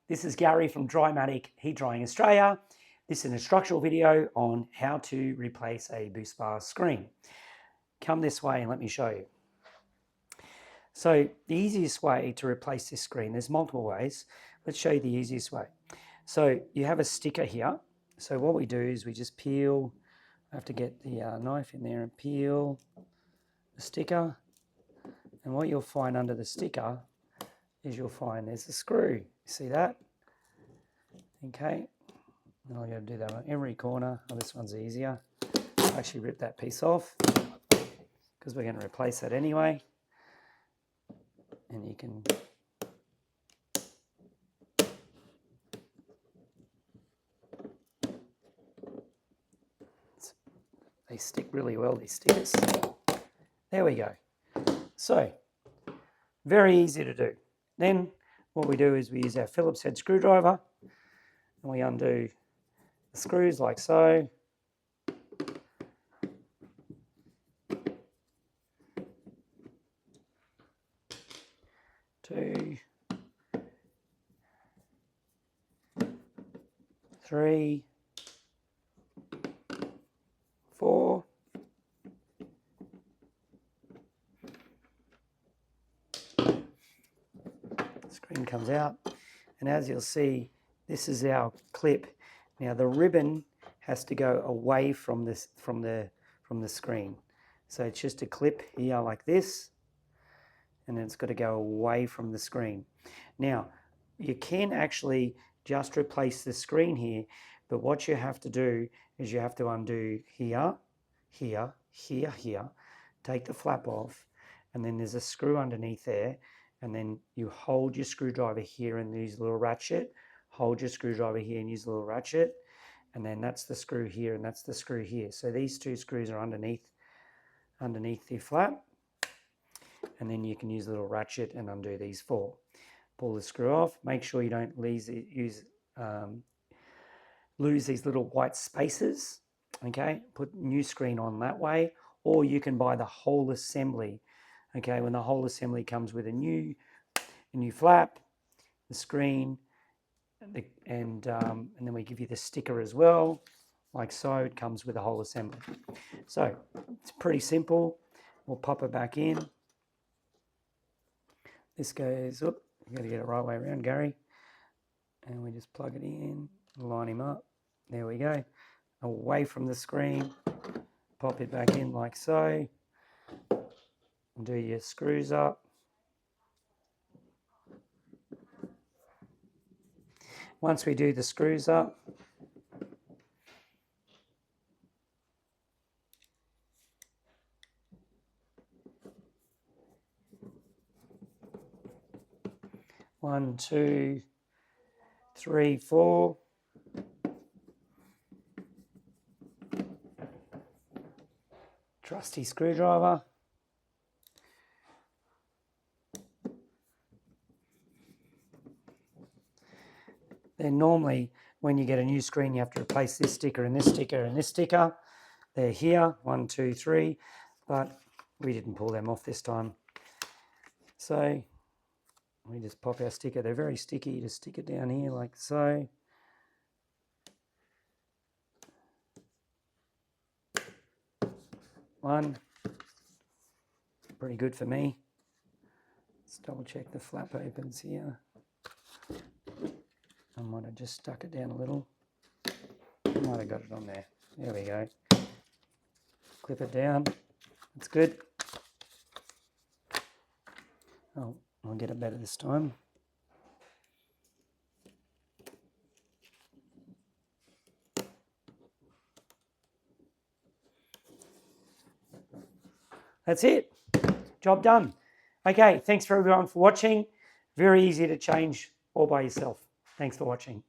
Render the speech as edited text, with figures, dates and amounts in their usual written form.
This is Gary from Drymatic Heat Drying Australia. This is an instructional video on how to replace a boost bar screen. Come this way and let me show you. So the easiest way to replace this screen, there's multiple ways. Let's show you the easiest way. So you have a sticker here. So what we do is we just peel. I have to get the knife in there and peel the sticker. And what you'll find under the sticker is you'll find there's a screw. See that? Okay. And I'm going to do that on every corner. Oh, this one's easier. I'll actually rip that piece off because we're going to replace that anyway. And you can they stick really well, these stickers. There we go. So, very easy to do. Then what we do is we use our Phillips head screwdriver and we undo the screws like so. Two, three, four, screen comes out, and as you'll see, this is our clip. Now the ribbon has to go away from this from the screen, so it's just a clip here like this, and then it's got to go away from the screen. Now you can actually just replace the screen here, but what you have to do is you have to undo here, here, here, here, take the flap off, and then there's a screw underneath there, and then you hold your screwdriver here and use a little ratchet, hold your screwdriver here and use a little ratchet, and then that's the screw here and that's the screw here. So these two screws are underneath the flap, and then you can use a little ratchet and undo these four. Pull the screw off, make sure you don't lose these little white spaces, okay? Put new screen on that way, or you can buy the whole assembly, okay? When the whole assembly comes with a new flap, the screen, and then we give you the sticker as well, like so. It comes with a whole assembly. So it's pretty simple. We'll pop it back in. This goes, you got to get it right way around, Gary. And we just plug it in, line him up. There we go. Away from the screen. Pop it back in like so. Do your screws up. Once we do the screws up, one, two, three, four. Trusty screwdriver. Then normally when you get a new screen, you have to replace this sticker and this sticker and this sticker. They're here, 1, 2, 3, but we didn't pull them off this time. So we just pop our sticker. They're very sticky. Just stick it down here like so. One. Pretty good for me. Let's double check the flap opens here. I might have just stuck it down a little. Might have got it on there. There we go. Clip it down. That's good. Oh, I'll get it better this time. That's it. Job done. Okay, thanks for everyone for watching. Very easy to change all by yourself. Thanks for watching.